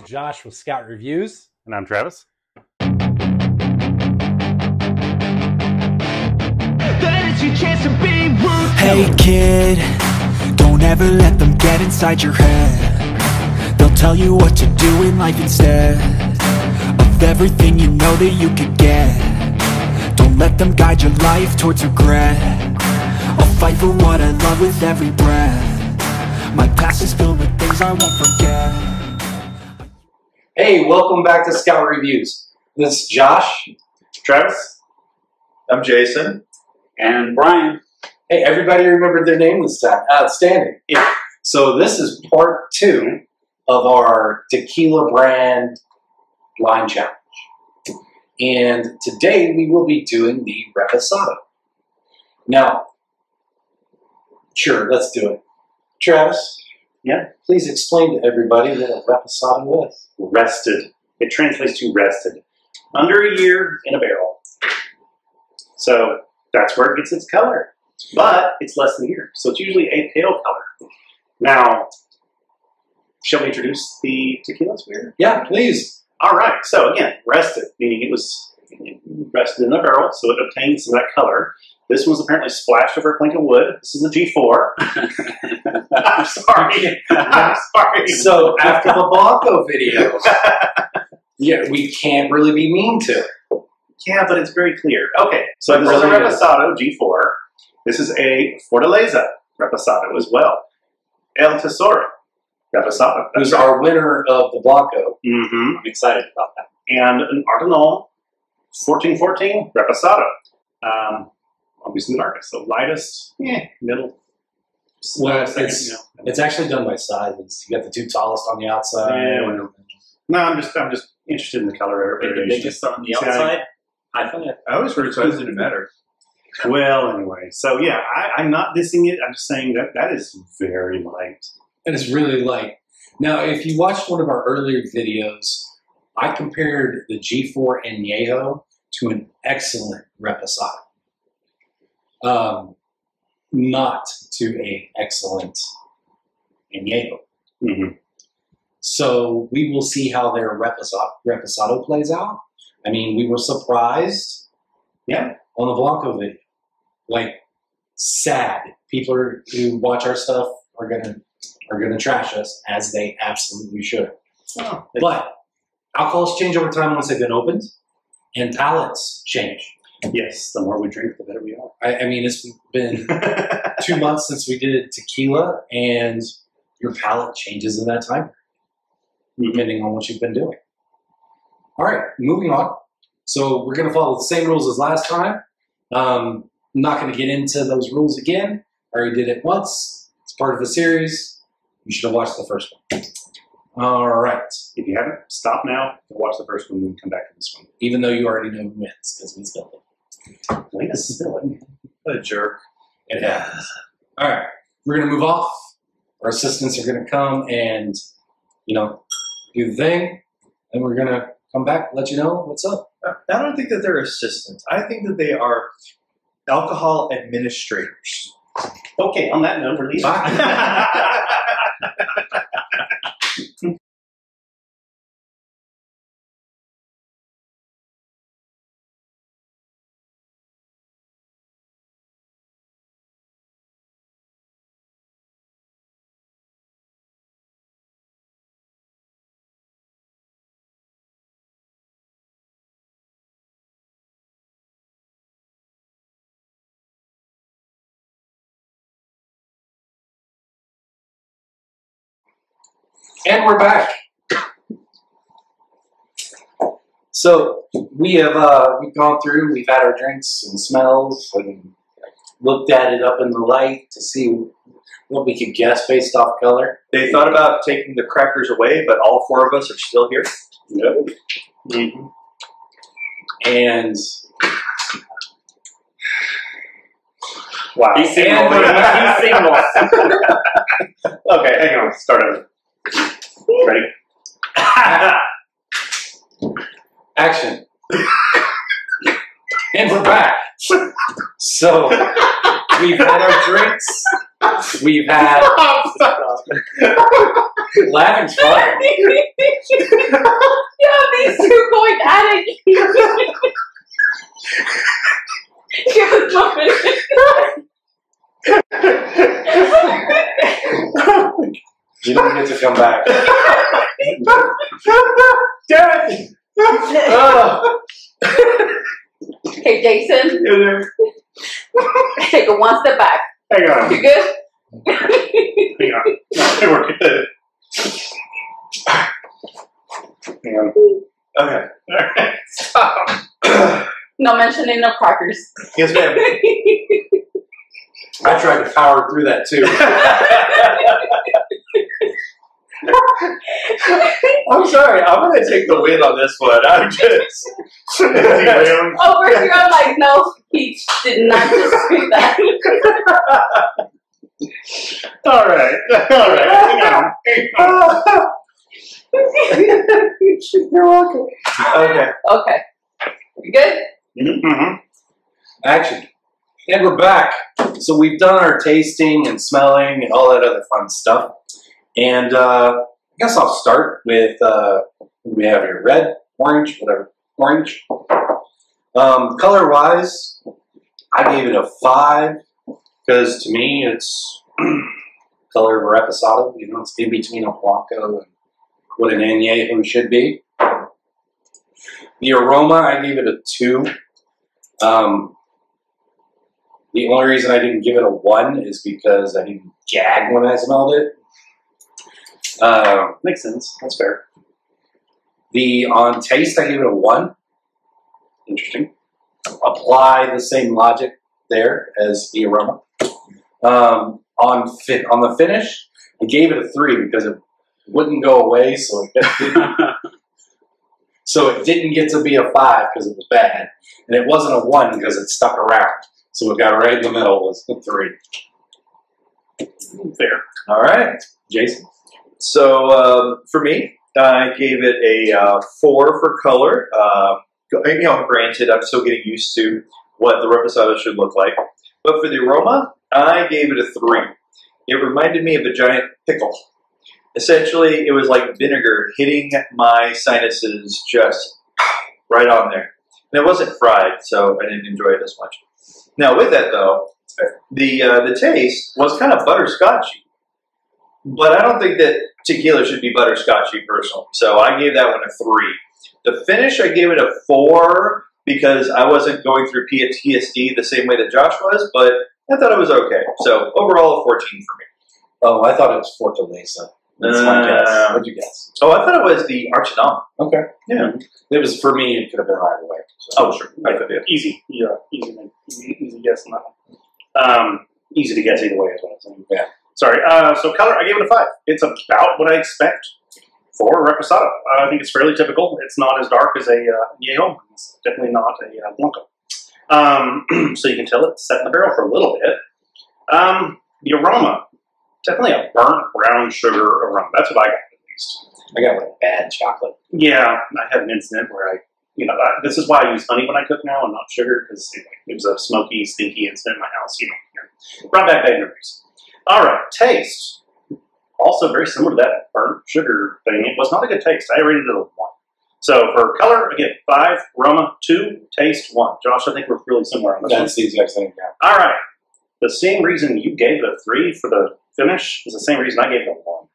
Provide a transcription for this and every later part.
Josh with Scout Reviews. And I'm Travis. Hey kid, don't ever let them get inside your head. They'll tell you what to do in life instead of everything you know that you could get. Don't let them guide your life towards regret. I'll fight for what I love with every breath. My past is filled with things I won't forget. Hey, welcome back to Scout Reviews. This is Josh. Travis. I'm Jason. And Brian. Hey, everybody remembered their name this time. Outstanding. Yeah. So this is part 2 of our tequila brand blind challenge. And today we will be doing the Reposado. Now, sure, let's do it. Travis? Yeah? Please explain to everybody what a Reposado is. Rested. It translates to rested. Under a year in a barrel. So that's where it gets its color. But it's less than a year. So it's usually a pale color. Now, shall we introduce the tequilas here? Yeah, please. All right. So again, rested, meaning it was rested in a barrel, so it obtained some of that color. This was apparently splashed over a plank of wood. This is a G4. I'm sorry. I'm sorry. So after the Blanco video, yeah, we can't really be mean to it. Yeah, but it's very clear. Okay, so this really is a Reposado G4. This is a Fortaleza Reposado as well. El Tesoro Reposado. Who's our winner of the Blanco. Mm-hmm. I'm excited about that. And an ArteNOM 1414 Reposado. Obviously the darkest, so lightest, middle. Well, it's actually done by sizes. You got the 2 tallest on the outside. Yeah, no, I'm just interested in the color variation. The biggest on the outside. I always heard size didn't matter. Well, anyway, so yeah, I'm not dissing it. I'm just saying that is very light. And it's really light. Now, if you watched one of our earlier videos, I compared the G4 Añejo to an excellent Reposado. Not to an excellent Anejo. Mm-hmm. So we will see how their Reposado plays out. I mean, we were surprised, on the Blanco video. Like, sad. People who watch our stuff are gonna trash us, as they absolutely should. Oh, but alcohols change over time once they've been opened, and palates change. yes, the more we drink, the better we are. I mean, it's been 2 months since we did tequila, and your palate changes in that time, depending on what you've been doing. All right, moving on. So we're going to follow the same rules as last time. I'm not going to get into those rules again. I already did it once. It's part of the series. You should have watched the first one. All right. If you haven't, stop now, watch the first one, and then come back to this one. Even though you already know who wins, because we spilled it. Way to spill it. What a jerk. It happens. All right. We're going to move off. Our assistants are going to come and, do the thing. And we're going to come back, let you know what's up. I don't think that they're assistants. I think that they are alcohol administrators. Okay, on that note, release. And we're back. So we have we've gone through, we've had our drinks and smells and looked at it up in the light to see what we could guess based off color. They thought about taking the crackers away, but all 4 of us are still here. Yep. Mm-hmm. And Wow. He's single. He's single. Okay, hang on. Start over. Ready? action. And we're back. So we've had our drinks. We've had laughing's fun. these two going at it. Give us 1 minute. You don't get to come back. Dad! Okay, Jason, take it 1 step back. Hang on. You good? Hang on. No, we're good. Hang on. Okay. Alright. Stop. No mentioning of crackers. Yes, ma'am. I tried to power through that too. I'm sorry. I'm going to take the win on this one. I'm just. Over here, I'm like, no, he did not just do that. All right. Hang on. You're welcome. Okay. Okay. You good? Mm-hmm. Action. And we're back. So we've done our tasting and smelling and all that other fun stuff. And I guess I'll start with, what do we have here? Red, orange, whatever. Orange. Color-wise, I gave it a 5 because to me it's color reposado. You know, it's in between a Blanco and what an añejo should be. The aroma, I gave it a 2. The only reason I didn't give it a 1 is because I didn't gag when I smelled it. Makes sense. That's fair. On taste, I gave it a 1. Interesting. Apply the same logic there as the aroma. On the finish, I gave it a 3 because it wouldn't go away, so it didn't get to be a 5 because it was bad, and it wasn't a 1 because it stuck around. So it got right in the middle, was a 3. Fair. All right. Jason? So for me, I gave it a 4 for color. Granted, I'm still getting used to what the reposado should look like. But for the aroma, I gave it a 3. It reminded me of a giant pickle. Essentially, it was like vinegar hitting my sinuses just right on there. And it wasn't fried, so I didn't enjoy it as much. Now, with that, though, the taste was kind of butterscotchy. But I don't think that tequila should be butterscotchy, personally. So I gave that one a 3. The finish, I gave it a 4 because I wasn't going through PTSD the same way that Josh was, but I thought it was okay. So overall, a 14 for me. Oh, I thought it was Fortaleza. That's my guess. What'd you guess? Oh, I thought it was the ArteNOM. Okay. Yeah. It was, for me, it could have been either way. So. Oh, sure. I thought, yeah. Easy. Yeah. Easy guess on that one. Easy to guess either way is what I'm saying. Yeah. Sorry. So color, I gave it a 5. It's about what I expect for reposado. I think it's fairly typical. It's not as dark as a añejo. It's definitely not a Blanco. So you can tell it's set in the barrel for a little bit. The aroma, definitely a burnt brown sugar aroma. That's what I got at least. I got like bad chocolate. Yeah, I had an incident where this is why I use honey when I cook now and not sugar, because it was a smoky, stinky incident in my house. Brought back bad memories. All right, taste. Also very similar to that burnt sugar thing. It was not a good taste. I rated it a 1. So for color, again, 5. Aroma, 2. Taste, 1. Josh, I think we're really similar on this one. That's the exact same. Yeah. All right. The same reason you gave it a 3 for the finish is the same reason I gave it a 1.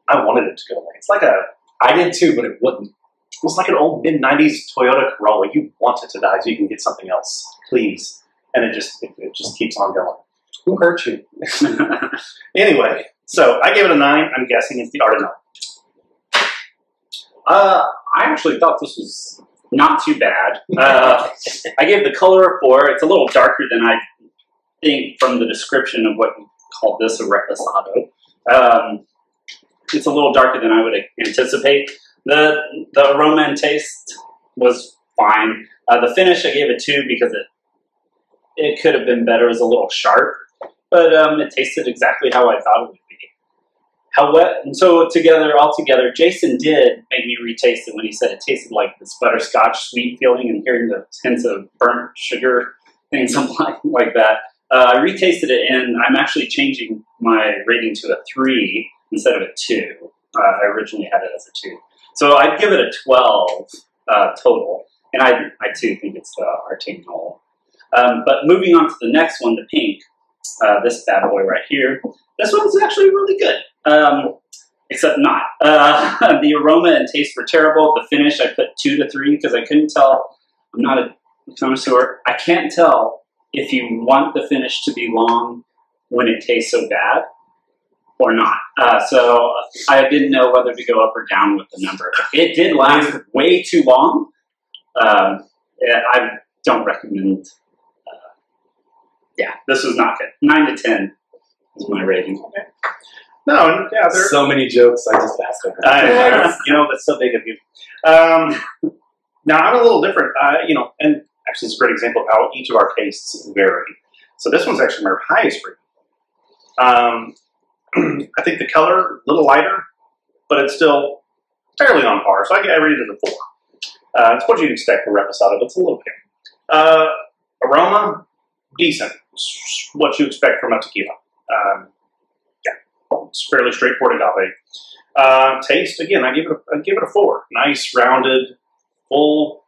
I wanted it to go away. It's like I did too, but it wouldn't. It was like an old mid-90s Toyota Corolla. You want it to die so you can get something else, please. And it just keeps on going. Who hurt you? Anyway, so I gave it a 9. I'm guessing it's the ArteNOM. I actually thought this was not too bad. I gave the color a 4. It's a little darker than I think from the description of what you called this a reposado. It's a little darker than I would anticipate. The aroma and taste was fine. The finish I gave a 2 because it could have been better. It was a little sharp, but it tasted exactly how I thought it would be. And so altogether, Jason did make me retaste it when he said it tasted like this butterscotch sweet feeling, and hearing the hints of burnt sugar and something like that. I retasted it, and I'm actually changing my rating to a 3 instead of a 2. I originally had it as a 2. So I'd give it a 12 total, and I too think it's the ArteNOM. But moving on to the next one, the pink, this bad boy right here. This one's actually really good, except not. The aroma and taste were terrible. The finish, I put 2 to 3 because I couldn't tell. I'm not a connoisseur. I can't tell if you want the finish to be long when it tastes so bad or not. So I didn't know whether to go up or down with the number. It did last way too long. I don't recommend. Yeah, this was not good. 9 to 10 is my rating. Okay. No, yeah, there's so many jokes. I just asked over. you know, that's so big of you. Now I'm a little different. You know, and actually, it's a great example of how each of our tastes vary. So this one's actually my highest rating. I think the color a little lighter, but it's still fairly on par. So I rated it a 4. It's what you'd expect for Reposado, but it's a little bit. Aroma, decent. It's what you expect from a tequila. Yeah, it's fairly straightforward agave. Taste, again, I give it a 4. Nice, rounded, full,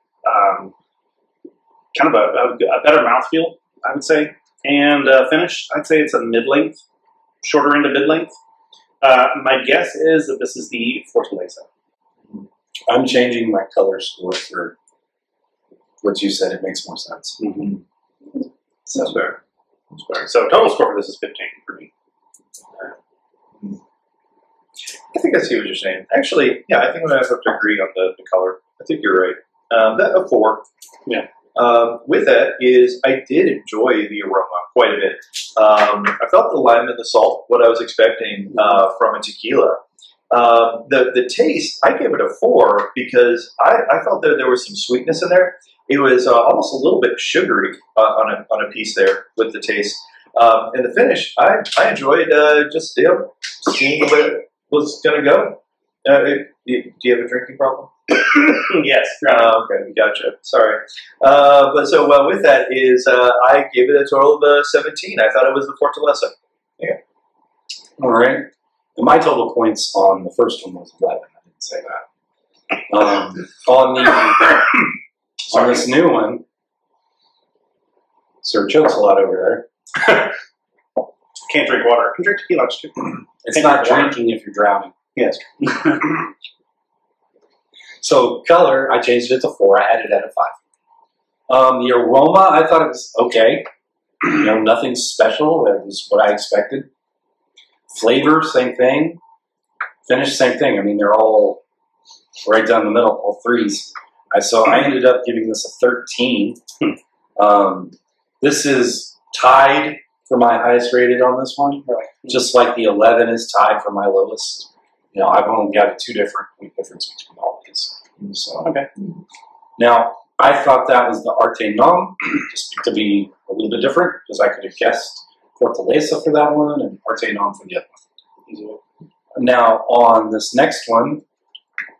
kind of a better mouthfeel, I would say. And finish, I'd say it's a mid-length, shorter end of mid-length. My guess is that this is the Fortaleza. I'm changing my color score for what you said. It makes more sense. Mm-hmm. So that's fair. That's fair. So total score for this is 15 for me. I think I see what you're saying. Actually, yeah, I think I'm going to have to agree on the color. I think you're right. That a 4. Yeah. With that is I did enjoy the aroma quite a bit. I felt the lime and the salt, what I was expecting from a tequila. The taste, I gave it a 4 because I felt that there was some sweetness in there. It was almost a little bit sugary on a piece there with the taste. And the finish, I enjoyed just seeing where it was going to go. Do you have a drinking problem? Yes. Okay, gotcha. Sorry. But so with that is I gave it a total of 17. I thought it was the Fortaleza. Yeah. All right. And my total points on the first one was 11. I didn't say that. On this new one, Sir chokes a lot over there. Can't drink water. Can drink tequila too. It's not drinking if you're drowning. Yes. So color, I changed it to 4. I had it at a 5. The aroma, I thought it was okay. You know, nothing special. It was what I expected. Flavor, same thing. Finish, same thing. I mean, they're all right down the middle, all 3s. So I ended up giving this a 13. This is tied for my highest rated on this one. Just like the 11 is tied for my lowest. You know, I've only got a 2 different point difference between all of these. So, okay. Now, I thought that was the ArteNOM, just to be a little bit different, because I could have guessed Fortaleza for that one and ArteNOM for the other one. Now, on this next one,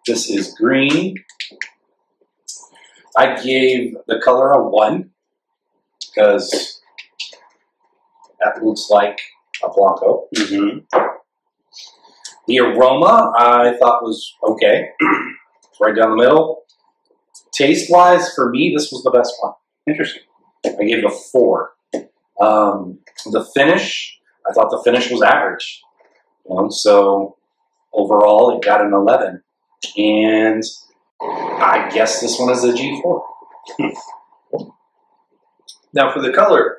this is green. I gave the color a 1, because that looks like a Blanco. Mm-hmm. The aroma, I thought was okay. It's right down the middle. Taste-wise, for me, this was the best one. Interesting. I gave it a 4. The finish, I thought the finish was average. You know, so overall, it got an 11. And I guess this one is a G4. Now for the color,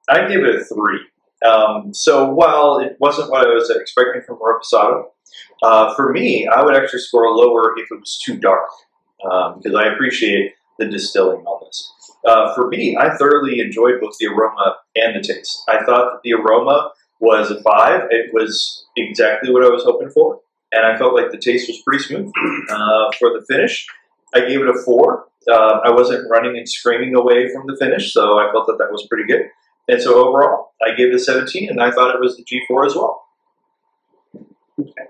I gave it a 3. So while it wasn't what I was expecting from Reposado, for me, I would actually score lower if it was too dark, because I appreciate the distilling on this. For me, I thoroughly enjoyed both the aroma and the taste. I thought that the aroma was a 5. It was exactly what I was hoping for, and I felt like the taste was pretty smooth. For the finish, I gave it a 4. I wasn't running and screaming away from the finish, so I felt that that was pretty good. And so overall, I gave it a 17, and I thought it was the G4 as well. Okay.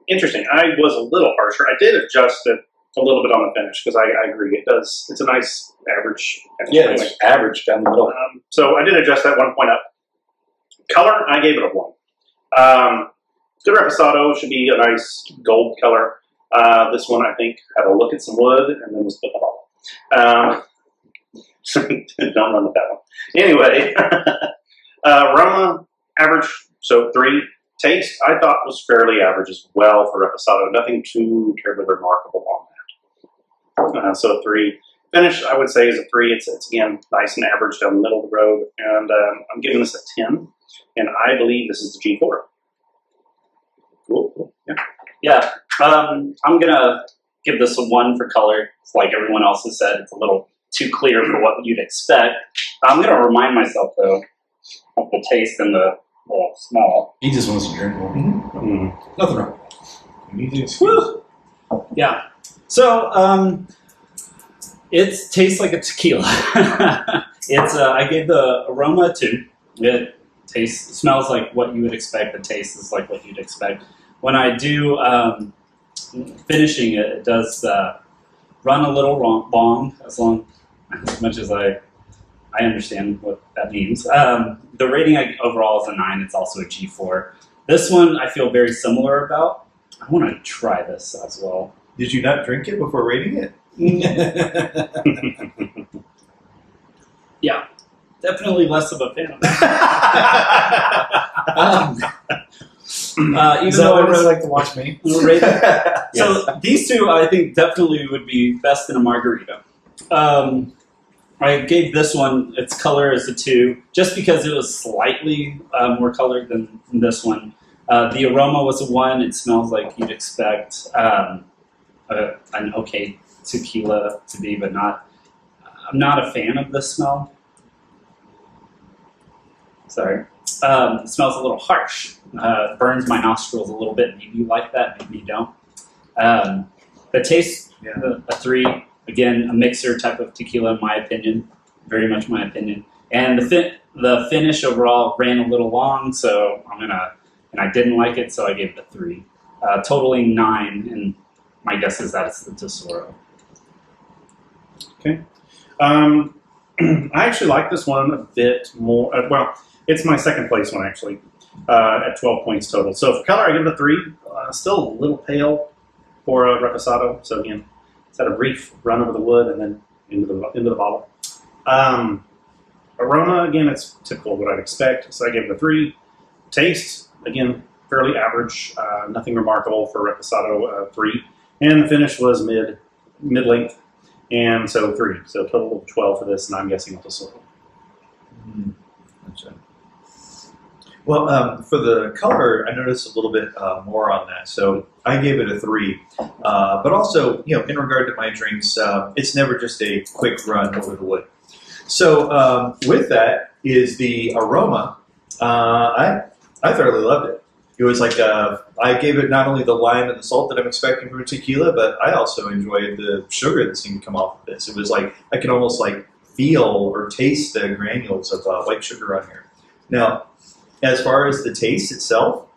Interesting. I was a little harsher. I did adjust it a little bit on the finish, because I agree. It's a nice average finish. Yeah, it's average down the middle. So I did adjust that 1 point up. Color, I gave it a 1. Good Reposado should be a nice gold color. This one, I think, had a look at some wood and then was put in the bottle. Don't run with that one. Anyway, aroma, average, so 3. Taste, I thought was fairly average as well for Reposado. Nothing too terribly remarkable on that. So 3. Finish, I would say, is a 3. It's again nice and average down the middle of the road, and I'm giving this a 10. And I believe this is the G4. Cool. Yeah. I'm gonna give this a 1 for color. It's like everyone else has said, it's a little too clear for what you'd expect. I'm gonna remind myself though of the taste and the smell. He just wants to drink more. Nothing wrong. Yeah. So it tastes like a tequila. I gave the aroma a 2. It smells like what you would expect. The taste is like what you'd expect. When I do finishing it, it does run a little long, as much as I understand what that means. The rating overall is a 9. It's also a G4. This one I feel very similar about. I want to try this as well. Did you not drink it before rating it? Yeah, definitely less of a fan of that. Even though I really like to watch me. Yes. So these two, I think, definitely would be best in a margarita. I gave this one, its color is a 2, just because it was slightly more colored than this one. The aroma was a 1. It smells like you'd expect an okay tequila to be, but not. I'm not a fan of the smell. Sorry. It smells a little harsh. Burns my nostrils a little bit. Maybe you like that, maybe you don't. The taste, a 3. Again, a mixer type of tequila, in my opinion. Very much my opinion. And the finish overall ran a little long, so and I didn't like it, so I gave it a 3. Totaling 9, and my guess is that it's the Tesoro. Okay. I actually like this one a bit more. Well, it's my second place one, actually, at 12 points total. So for color, I give it a 3. Still a little pale for a Reposado. So again, it's had a brief run over the wood and then into the bottle. Aroma, again, it's typical of what I'd expect. So I give it a 3. Taste, again, fairly average. Nothing remarkable for Reposado, 3. And the finish was mid-length. And so 3. So total of 12 for this, and I'm guessing a Tesoro. Gotcha. Well, for the color, I noticed a little bit more on that. So I gave it a 3. But also, in regard to my drinks, it's never just a quick run over the wood. So with that is the aroma. I thoroughly loved it. It was like I gave it not only the lime and the salt that I'm expecting from a tequila, but I also enjoyed the sugar that seemed to come off of this. It was like I could almost like feel or taste the granules of white sugar on here. Now, as far as the taste itself,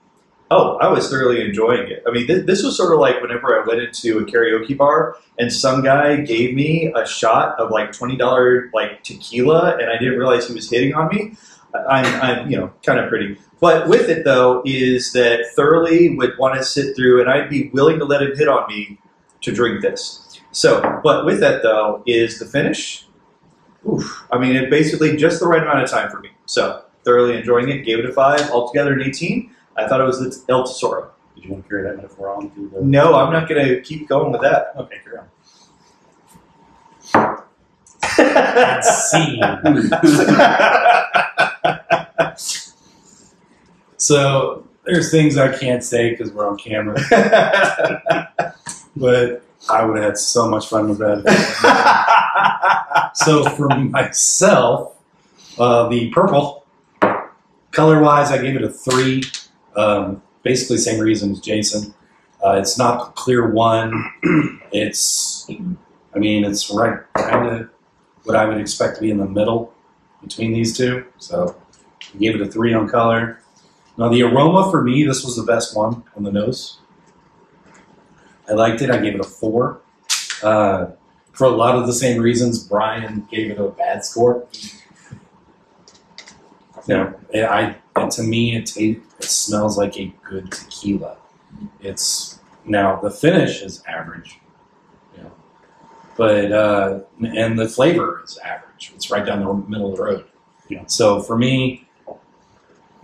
I was thoroughly enjoying it. I mean, this was sort of like whenever I went into a karaoke bar and some guy gave me a shot of like $20 like tequila, and I didn't realize he was hitting on me. I'm kind of pretty. But with it, though, is that thoroughly would want to sit through, and I'd be willing to let him hit on me to drink this. So, but with that, though, is the finish. Oof. I mean, it basically just the right amount of time for me. So, thoroughly enjoying it. Gave it a 5. Altogether an 18. I thought it was the El Tesoro. Did you want to carry that metaphor on? No, I'm not going to keep going with that. Okay, carry on. Scene. So there's things I can't say because we're on camera, but I would have had so much fun with that. So for myself, the purple, color-wise, I gave it a 3. Basically, same reason as Jason. It's not a clear 1. It's right kind of what I would expect to be in the middle between these two. So I gave it a 3 on color. Now the aroma for me, this was the best one on the nose. I liked it. I gave it a 4. For a lot of the same reasons, Brian gave it a bad score. To me, it smells like a good tequila. It's Now the finish is average, you know, but and the flavor is average. It's right down the middle of the road. Yeah. So for me,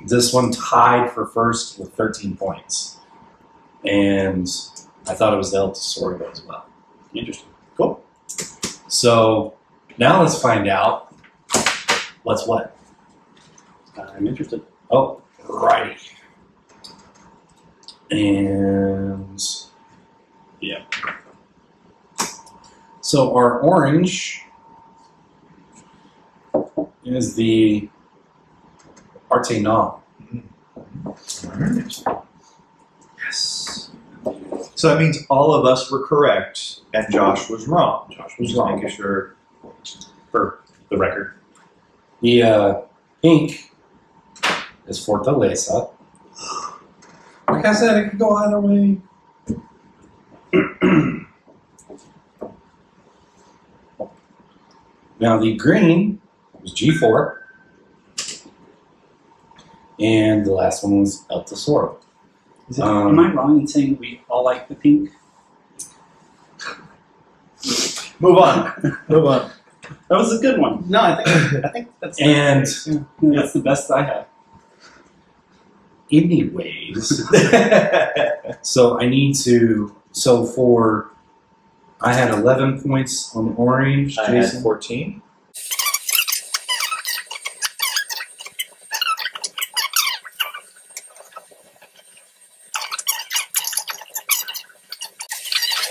this one tied for first with 13 points, and I thought it was the El Tesoro as well. Interesting. Cool. So now let's find out what's what. I'm interested. Oh, righty. And Yeah. so our orange is the ArteNOM. Yes. So that means all of us were correct and Josh was wrong. Josh was Just wrong. making sure for the record. The pink is Fortaleza. Like I said, it could go either way. Now the green was G4. And the last one was El Tesoro. Am I wrong in saying we all like the pink? Move on. Move on. That was a good one. No, I think that's And that's the best I have. anyways, so I need to, I had 11 points on orange, I had Jason. 14.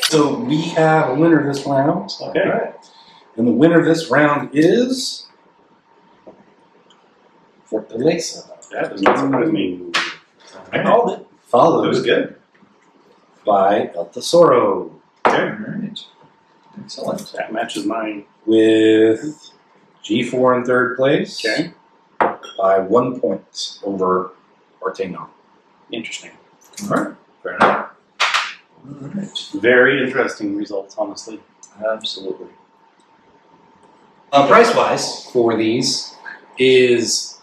So we have a winner this round. Okay. All right. And the winner this round is Fortaleza. That does not surprise me. I called it. It was Followed good. by El Tesoro Okay. All right. Excellent. That matches mine. with G4 in third place Okay. by 1 point over ArteNOM. Interesting. All right. Fair enough. All right. Very interesting results, honestly. Absolutely. Price-wise for these is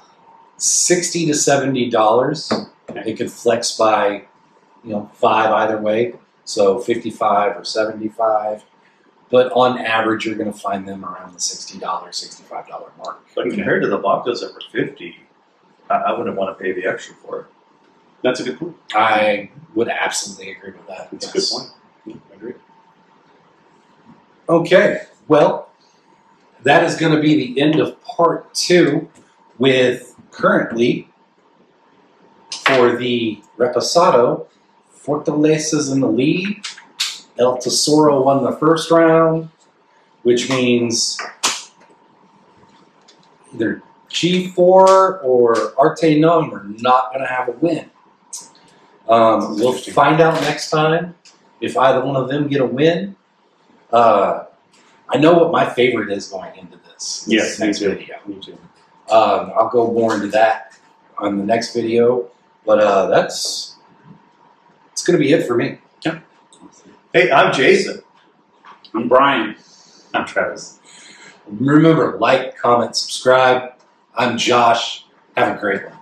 $60 to $70. It could flex by, $5 either way, so $55 or $75. But on average, you're going to find them around the $60, $65 mark. But compared to the vodkas that were 50, I wouldn't want to pay the extra for it. That's a good point. I would absolutely agree with that. That's Yes. a good point. I agree. Okay, well, that is going to be the end of part 2 with currently for the Reposado, Fortaleza's in the lead. El Tesoro won the first round, which means either G4 or ArteNOM are not going to have a win. We'll find out next time if either one of them get a win. I know what my favorite is going into this Yes, next me too. video. Me too. I'll go more into that on the next video, but it's going to be it for me. Hey, I'm Jason. I'm Brian. I'm Travis. Remember, like, comment, subscribe. I'm Josh. Have a great one.